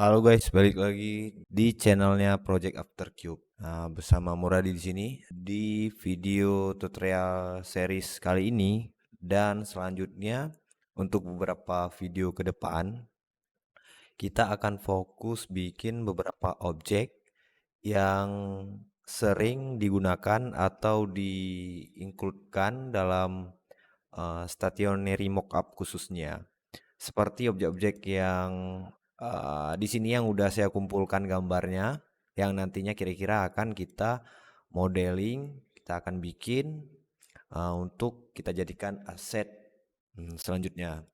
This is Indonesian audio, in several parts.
Halo guys, balik lagi di channelnya Project After Cube. Nah, bersama Muradi di sini di video tutorial series kali ini dan selanjutnya untuk beberapa video ke depan kita akan fokus bikin beberapa objek yang sering digunakan atau diinkludkan dalam stationary mockup khususnya. Seperti objek-objek yang di sini yang udah saya kumpulkan gambarnya, yang nantinya kira-kira akan kita modeling, kita akan bikin untuk kita jadikan aset selanjutnya.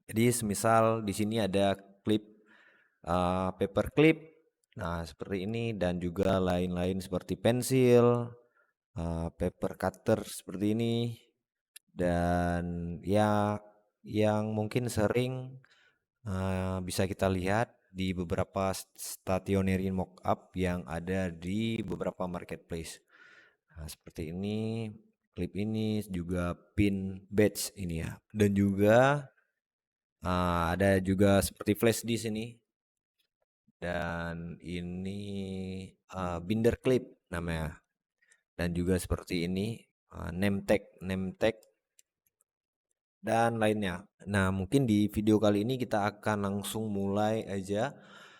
Jadi semisal di sini ada klip paper clip, nah seperti ini dan juga lain-lain seperti pensil, paper cutter seperti ini dan ya yang mungkin sering bisa kita lihat di beberapa stationery mockup yang ada di beberapa marketplace. Nah, seperti ini, klip ini juga pin badge ini ya. Dan juga ada juga seperti flash disk ini. Dan ini binder clip namanya. Dan juga seperti ini name tag dan lainnya. Nah, mungkin di video kali ini kita akan langsung mulai aja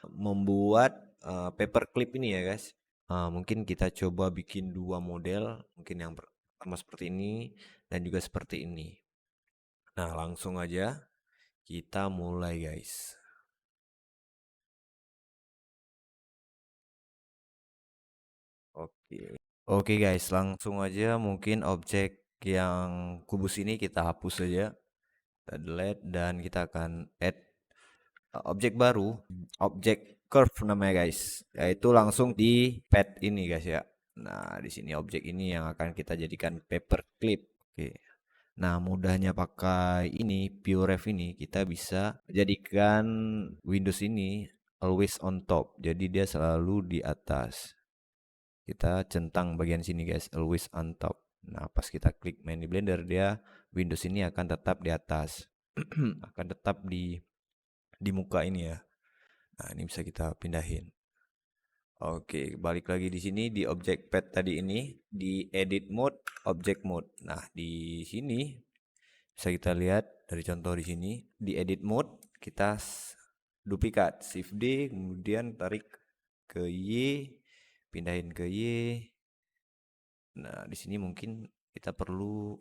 membuat paperclip ini ya guys. Mungkin kita coba bikin dua model, mungkin yang pertama seperti ini dan juga seperti ini. Nah, langsung aja kita mulai guys. Oke. Oke guys, langsung aja mungkin objek yang kubus ini kita hapus saja. Kita delete dan kita akan add objek baru, objek curve namanya guys, yaitu langsung di pad ini guys ya. Nah, di sini objek ini yang akan kita jadikan paper clip. Oke. Nah, mudahnya pakai ini PureRef ini kita bisa jadikan Windows ini always on top. Jadi dia selalu di atas. Kita centang bagian sini guys, always on top. Nah, pas kita klik main di Blender dia Windows ini akan tetap di atas. Akan tetap di muka ini ya. Nah, ini bisa kita pindahin. Oke, balik lagi di sini di object pad tadi ini di edit mode, object mode. Nah, di sini bisa kita lihat dari contoh di sini di edit mode kita duplikat shift D kemudian tarik ke Y, pindahin ke Y. Nah, di sini mungkin kita perlu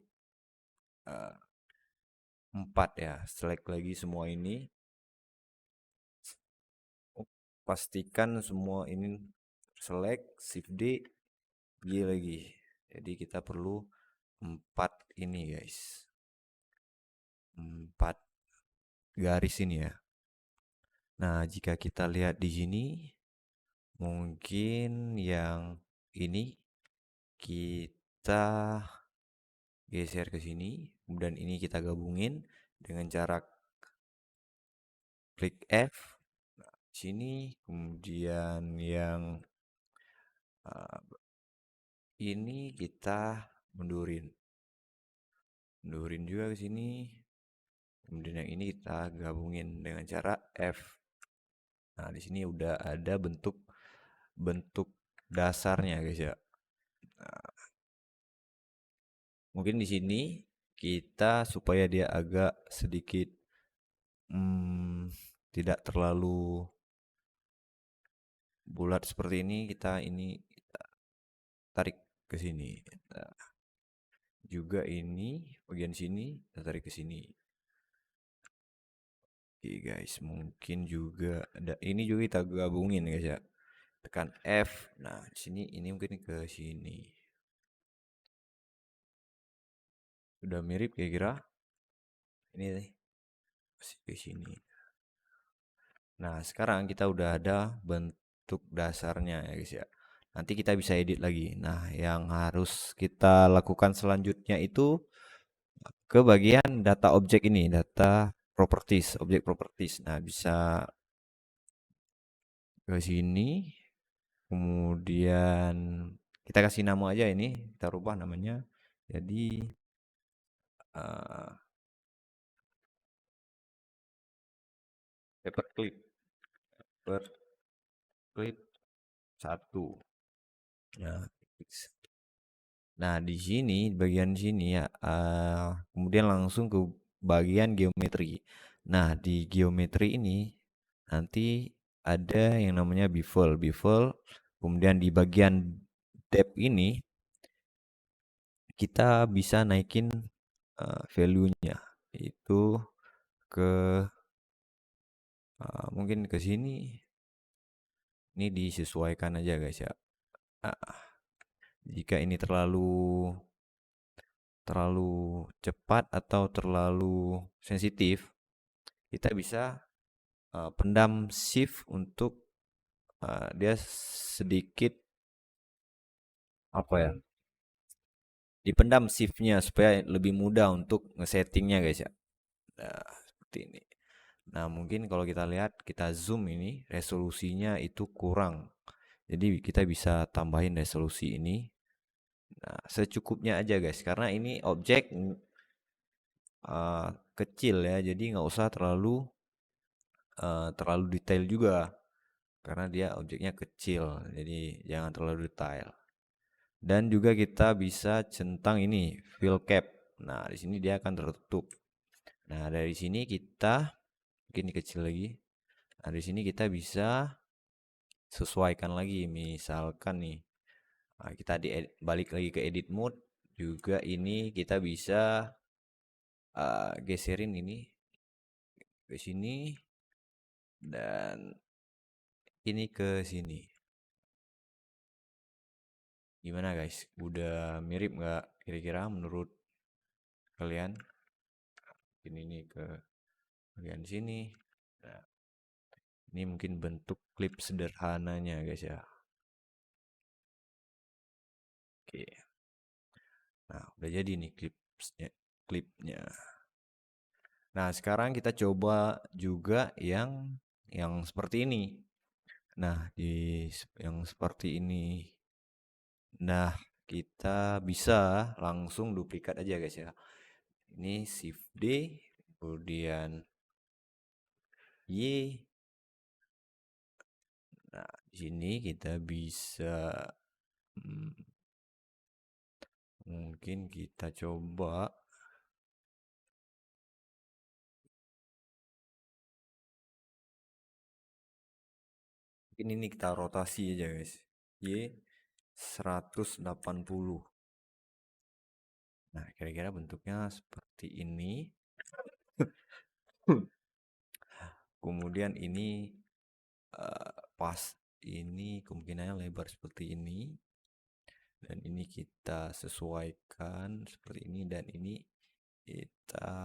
4 ya. Select lagi semua ini. Pastikan semua ini select shift D Y lagi. Jadi kita perlu 4 ini guys. 4 garis ini ya. Nah, jika kita lihat di sini mungkin yang ini kita geser ke sini, kemudian ini kita gabungin dengan cara klik F. Nah, sini kemudian yang ini kita mundurin. Mundurin juga ke sini. Kemudian yang ini kita gabungin dengan cara F. Nah, di sini udah ada bentuk dasarnya guys ya. Nah, mungkin di sini kita supaya dia agak sedikit tidak terlalu bulat seperti ini, kita tarik ke sini. Nah, juga ini bagian sini kita tarik ke sini. Oke guys, mungkin juga ada ini juga kita gabungin guys ya. Tekan F. Nah, di sini ini mungkin ke sini. Udah mirip kira-kira. Ini masih ke sini. Nah, sekarang kita udah ada bentuk dasarnya ya guys ya. Nanti kita bisa edit lagi. Nah, yang harus kita lakukan selanjutnya itu ke bagian data objek ini, data properties, objek properties. Nah, bisa ke sini. Kemudian kita kasih nama aja ini, kita rubah namanya. Jadi paperclip. per clip 1. Nah, nah di sini bagian sini ya, kemudian langsung ke bagian geometri. Nah di geometri ini nanti ada yang namanya bevel, bevel. Kemudian di bagian depth ini kita bisa naikin value-nya itu ke mungkin ke sini. Ini disesuaikan aja guys ya. Nah, jika ini terlalu terlalu cepat atau terlalu sensitif, kita bisa pendam shift untuk dia sedikit apa ya? Dipendam shiftnya supaya lebih mudah untuk ngesettingnya guys ya. Nah, seperti ini. Nah, mungkin kalau kita lihat, kita zoom ini, resolusinya itu kurang. Jadi kita bisa tambahin resolusi ini. Nah, secukupnya aja guys, karena ini objek kecil ya, jadi nggak usah terlalu detail juga, karena dia objeknya kecil, jadi jangan terlalu detail. Dan juga kita bisa centang ini fill cap. Nah, di sini dia akan tertutup. Nah, dari sini kita mungkin kecil lagi. Nah, di sini kita bisa sesuaikan lagi. Misalkan nih, kita balik lagi ke edit mode. Juga ini kita bisa geserin ini ke sini dan ini ke sini. Gimana guys? Udah mirip nggak kira-kira menurut kalian? Ini ke bagian sini. Nah, ini mungkin bentuk klip sederhananya guys ya. Oke. Nah, udah jadi nih klipnya. Nah, sekarang kita coba juga yang seperti ini. Nah, di yang seperti ini. Nah, kita bisa langsung duplikat aja guys ya. Ini shift D, kemudian Y. Nah, di sini kita bisa mungkin kita coba ini kita rotasi aja guys. Y 180. Nah, kira-kira bentuknya seperti ini. Kemudian ini pas ini kemungkinannya lebar seperti ini. Dan ini kita sesuaikan seperti ini dan ini kita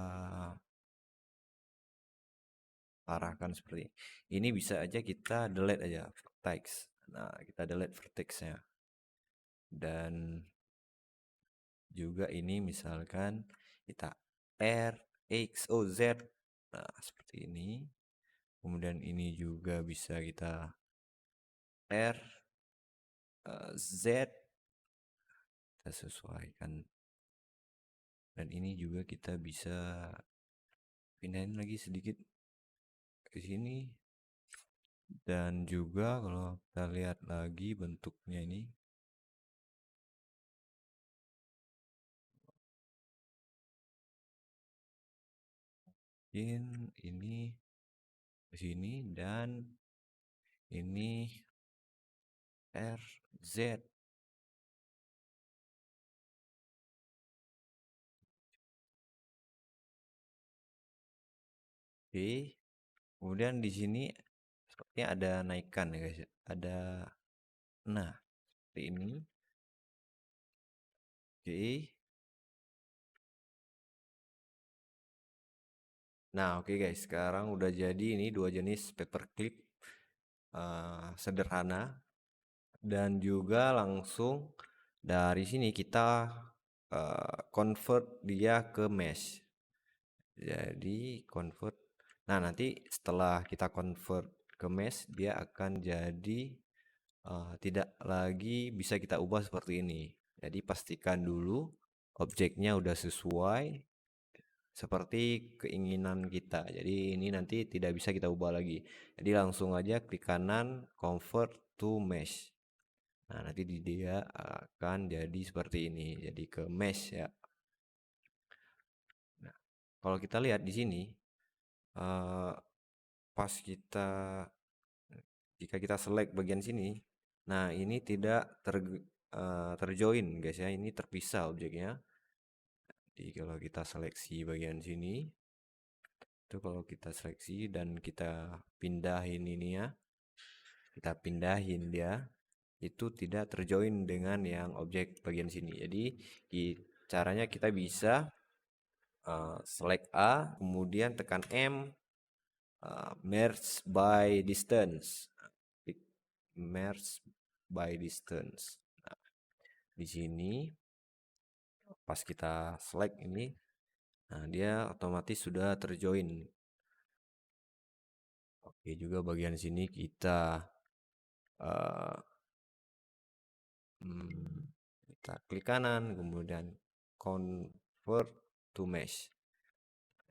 arahkan seperti ini. Ini bisa aja kita delete aja vertex. Nah, kita delete vertexnya. Dan juga ini misalkan kita R, X, O, Z. Nah, seperti ini. Kemudian ini juga bisa kita R, Z. Kita sesuaikan. Dan ini juga kita bisa pindahin lagi sedikit ke sini. Dan juga kalau kita lihat lagi bentuknya ini. Mungkin ini ke sini dan ini R, Z. Oke. Kemudian di sini sepertinya ada naikkan ya guys. Ada nah seperti ini. Oke. Nah, oke guys, sekarang udah jadi ini dua jenis paperclip sederhana dan juga langsung dari sini kita convert dia ke mesh. Jadi convert. Nah, nanti setelah kita convert ke mesh dia akan jadi tidak lagi bisa kita ubah seperti ini. Jadi pastikan dulu objeknya udah sesuai seperti keinginan kita. Jadi ini nanti tidak bisa kita ubah lagi. Jadi langsung aja klik kanan convert to mesh. Nah, nanti dia akan jadi seperti ini. Jadi ke mesh ya. Nah, kalau kita lihat di sini pas jika kita select bagian sini, nah ini tidak terjoin guys ya, ini terpisah objeknya. Jadi kalau kita seleksi bagian sini, itu kalau kita seleksi dan kita pindahin ini ya, kita pindahin dia, itu tidak terjoin dengan yang objek bagian sini. Jadi caranya kita bisa select A, kemudian tekan M, merge by distance. Merge by distance. Nah, di sini pas kita select ini, nah dia otomatis sudah terjoin. Oke, juga bagian sini kita kita klik kanan, kemudian convert to mesh.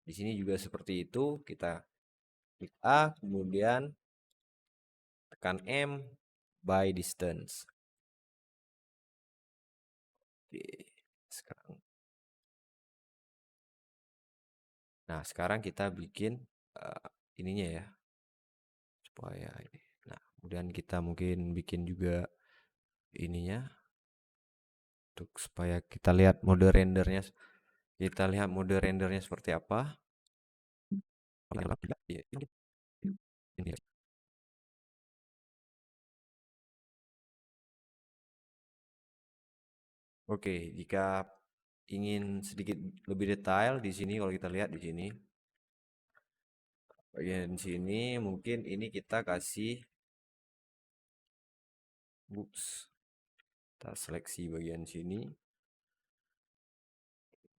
Di sini juga seperti itu, kita klik A, kemudian tekan M by distance. Oke, sekarang. Nah, sekarang kita bikin ininya ya, supaya ini. Nah, kemudian kita mungkin bikin juga ininya untuk supaya kita lihat mode rendernya. Kita lihat mode rendernya seperti apa. Oke, jika ingin sedikit lebih detail di sini, kalau kita lihat di sini, bagian sini mungkin ini kita kasih kita seleksi bagian sini,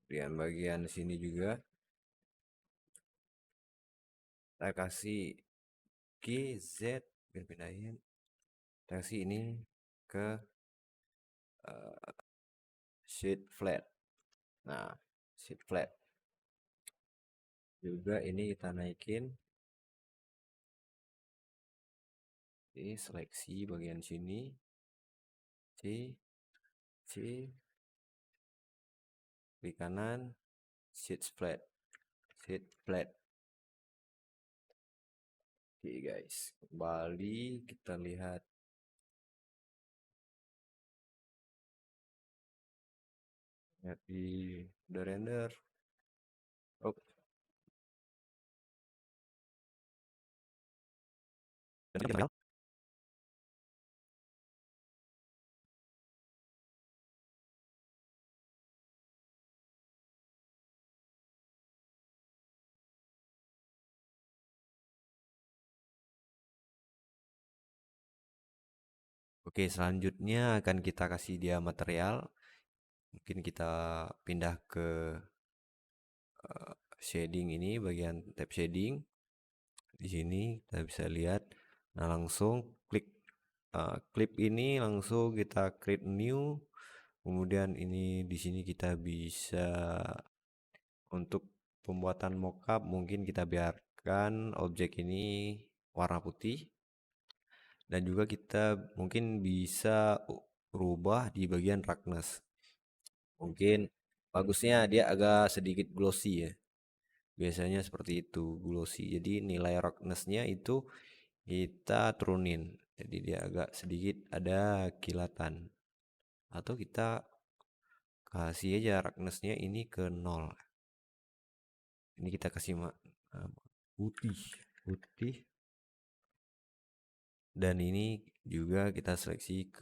kemudian bagian sini juga kita kasih GZ, pindahin, kita kasih ini ke sheet flat. Nah, sheet flat juga ini kita naikin di seleksi bagian sini, C, klik kanan, sheet flat. Oke guys, kembali kita lihat di the render. Oh. Oke, selanjutnya akan kita kasih dia material. Mungkin kita pindah ke shading ini, bagian tab shading. Di sini kita bisa lihat. Nah, langsung klik clip ini, langsung kita create new. Kemudian ini di sini kita bisa untuk pembuatan mockup mungkin kita biarkan objek ini warna putih. Dan juga kita mungkin bisa rubah di bagian roughness. Mungkin bagusnya dia agak sedikit glossy ya. Biasanya seperti itu, glossy. Jadi nilai roughness-nya itu kita turunin. Jadi dia agak sedikit ada kilatan. Atau kita kasih aja roughness-nya ini ke 0. Ini kita kasih putih. Dan ini juga kita seleksi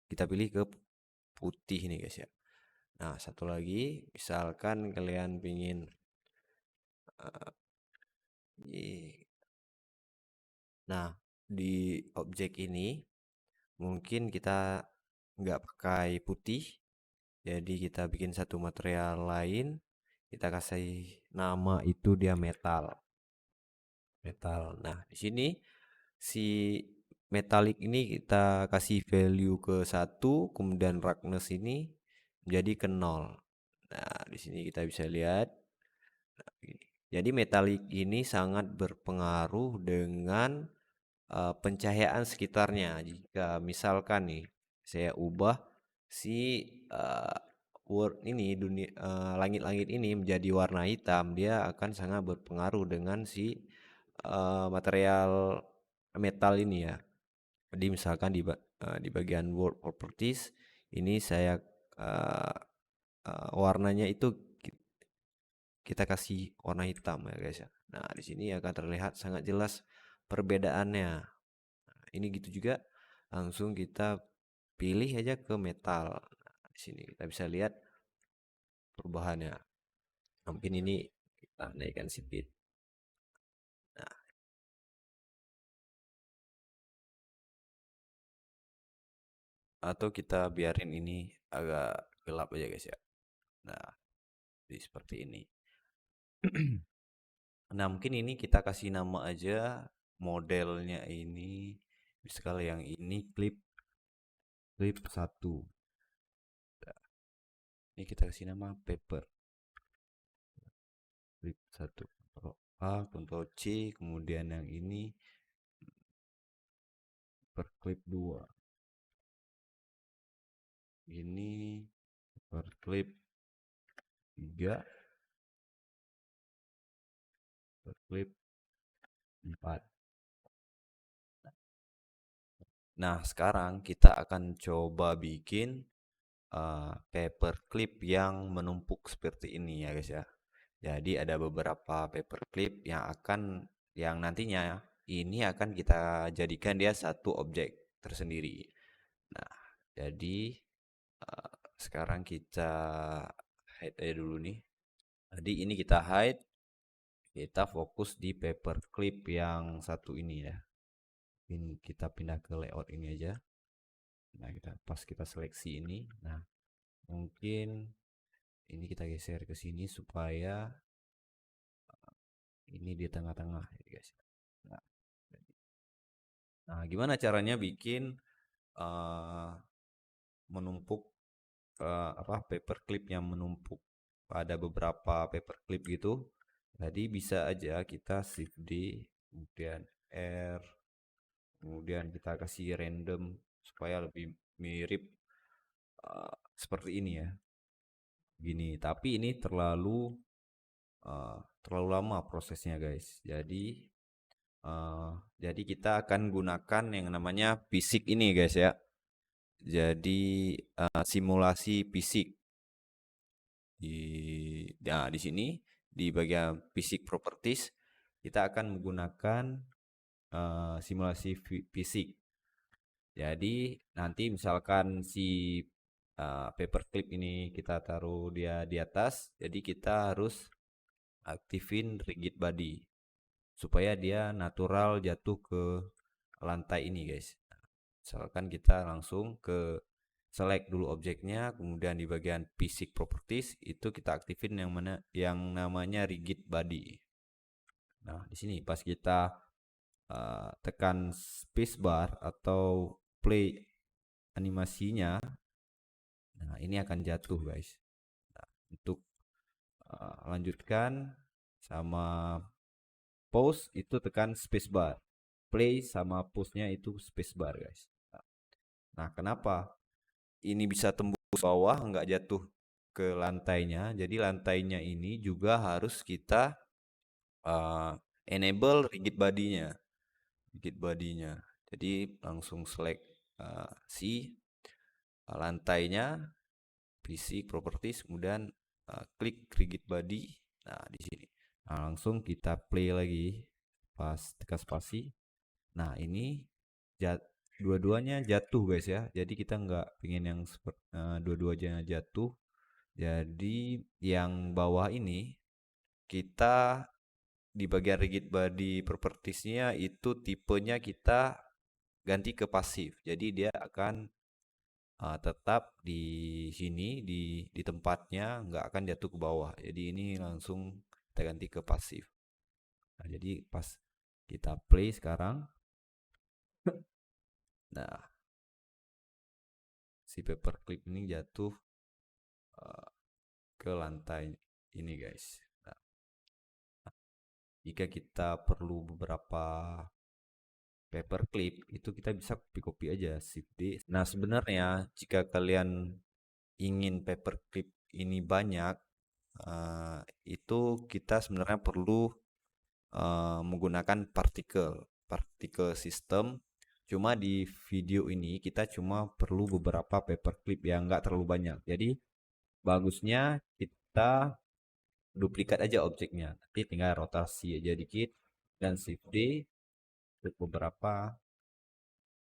kita pilih ke putih nih guys ya. Nah, satu lagi, misalkan kalian pingin nah, di objek ini mungkin kita nggak pakai putih, jadi kita bikin satu material lain, kita kasih nama itu dia metal. Nah, di sini si metalik ini kita kasih value ke 1, kemudian roughness ini menjadi ke 0. Nah, di sini kita bisa lihat Jadi metalik ini sangat berpengaruh dengan pencahayaan sekitarnya. Jika misalkan nih saya ubah si ini langit-langit ini menjadi warna hitam, dia akan sangat berpengaruh dengan si material metal ini ya. Jadi misalkan di bagian world properties ini saya uh, warnanya itu kita kasih warna hitam ya guys ya. Nah, di sini akan terlihat sangat jelas perbedaannya. Nah, ini gitu juga langsung kita pilih aja ke metal. Nah, di sini kita bisa lihat perubahannya. Mungkin ini kita naikkan speed. Nah, atau kita biarin ini agak gelap aja guys ya. Nah, jadi seperti ini. Nah, mungkin ini kita kasih nama aja modelnya ini. Misalnya yang ini clip 1. Ini kita kasih nama paper. Clip 1. Ctrl A, Ctrl C, kemudian yang ini per clip 2. Ini per clip 3, per clip 4. Nah, sekarang kita akan coba bikin paperclip yang menumpuk seperti ini ya guys ya. Jadi ada beberapa paperclip yang nantinya ini akan kita jadikan dia satu objek tersendiri. Nah, jadi sekarang kita hide aja dulu nih. Jadi ini kita hide, kita fokus di paperclip yang satu ini ya. Ini kita pindah ke layout ini aja. Nah, kita seleksi ini. Nah, mungkin ini kita geser ke sini supaya ini di tengah-tengah ya guys. Nah, gimana caranya bikin uh, menumpuk paperclip yang menumpuk pada beberapa paperclip gitu. Jadi bisa aja kita shift D, kemudian R, kemudian kita kasih random supaya lebih mirip seperti ini ya. Gini, tapi ini terlalu lama prosesnya guys. Jadi kita akan gunakan yang namanya fisik ini guys ya. Jadi simulasi fisik di sini di bagian fisik properties kita akan menggunakan simulasi fisik. Jadi nanti misalkan si paperclip ini kita taruh dia di atas, jadi kita harus aktifin rigid body supaya dia natural jatuh ke lantai ini guys. Misalkan kita langsung ke select dulu objeknya, kemudian di bagian basic properties itu kita aktifin yang namanya rigid body. Nah, di sini pas kita tekan spacebar atau play animasinya, nah ini akan jatuh guys. Nah, untuk lanjutkan sama pause itu tekan spacebar. Play sama pause-nya itu spacebar guys. Nah, kenapa ini bisa tembus bawah nggak jatuh ke lantainya? Jadi lantainya ini juga harus kita enable rigid body-nya. Jadi langsung select si lantainya, basic properties, kemudian klik rigid body. Nah, di sini. Nah, langsung kita play lagi pas tekan spasi. Nah, ini dua-duanya jatuh guys ya. Jadi kita nggak pengen yang dua-duanya jatuh. Jadi yang bawah ini kita di bagian rigid body propertiesnya itu tipenya kita ganti ke pasif. Jadi dia akan tetap di sini di tempatnya, nggak akan jatuh ke bawah. Jadi ini langsung kita ganti ke pasif. Nah, jadi pas kita play sekarang, nah si paperclip ini jatuh ke lantai ini guys. Nah, jika kita perlu beberapa paperclip, itu kita bisa copy-copy aja Shift D. Nah, sebenarnya jika kalian ingin paperclip ini banyak, itu kita sebenarnya perlu menggunakan partikel system. Cuma di video ini kita cuma perlu beberapa paperclip yang nggak terlalu banyak. Jadi bagusnya kita duplikat aja objeknya. Nanti tinggal rotasi aja dikit dan Shift D untuk beberapa,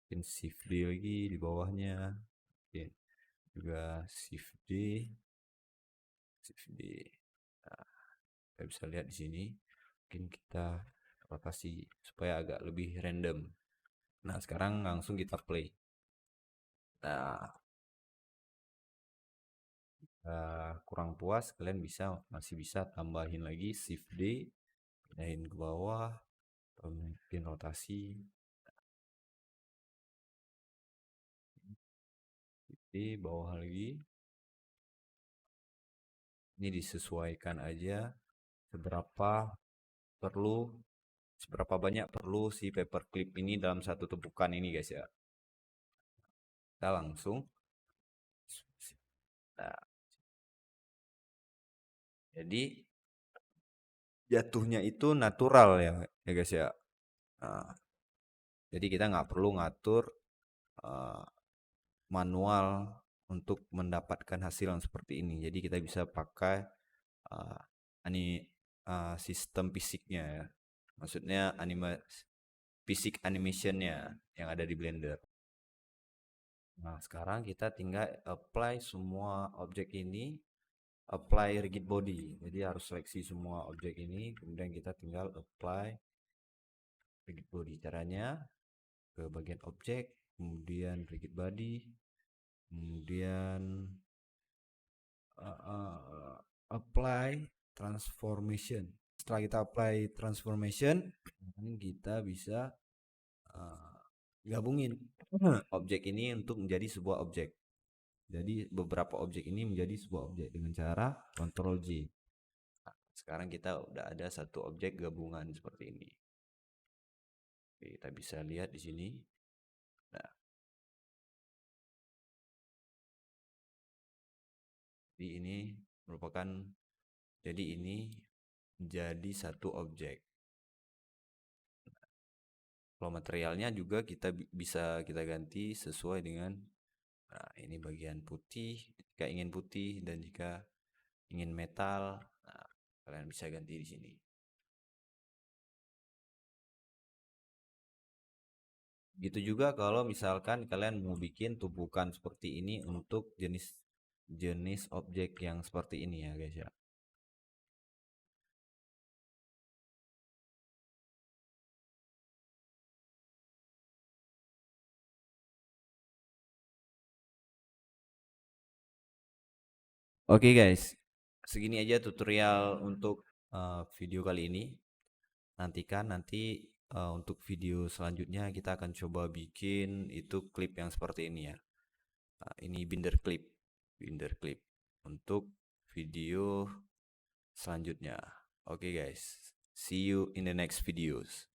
mungkin Shift D lagi di bawahnya. Oke, juga Shift D, Shift D. Nah, kita bisa lihat di sini. Mungkin kita rotasi supaya agak lebih random. Nah, sekarang langsung kita play. Nah, kurang puas, kalian masih bisa tambahin lagi Shift D, pindahin ke bawah, atau mungkin rotasi. Di bawah lagi. Ini disesuaikan aja seberapa banyak perlu si paperclip ini dalam satu tumpukan ini guys ya. Kita langsung. Nah, jadi jatuhnya itu natural ya guys ya. Nah, jadi kita nggak perlu ngatur manual untuk mendapatkan hasil yang seperti ini. Jadi kita bisa pakai uh, sistem fisiknya ya. Maksudnya fisik animationnya yang ada di Blender. Nah, sekarang kita tinggal apply semua objek ini, apply rigid body. Jadi harus seleksi semua objek ini, kemudian kita tinggal apply rigid body. Caranya ke bagian objek, kemudian rigid body, kemudian apply transformation. Setelah kita apply transformation, kita bisa gabungin objek ini untuk menjadi sebuah objek. Jadi beberapa objek ini menjadi sebuah objek dengan cara Ctrl J. Nah, sekarang kita udah ada satu objek gabungan seperti ini. Oke, kita bisa lihat di sini. Nah, jadi ini menjadi satu objek. Kalau materialnya juga kita bisa kita ganti sesuai dengan, nah ini bagian putih jika ingin putih, dan jika ingin metal, nah kalian bisa ganti di sini. Gitu juga kalau misalkan kalian mau bikin tumpukan seperti ini untuk jenis objek yang seperti ini ya guys ya. Oke guys, segini aja tutorial untuk video kali ini. Nanti untuk video selanjutnya kita akan coba bikin itu klip yang seperti ini ya. Nah, ini binder clip untuk video selanjutnya. Oke guys, see you in the next videos.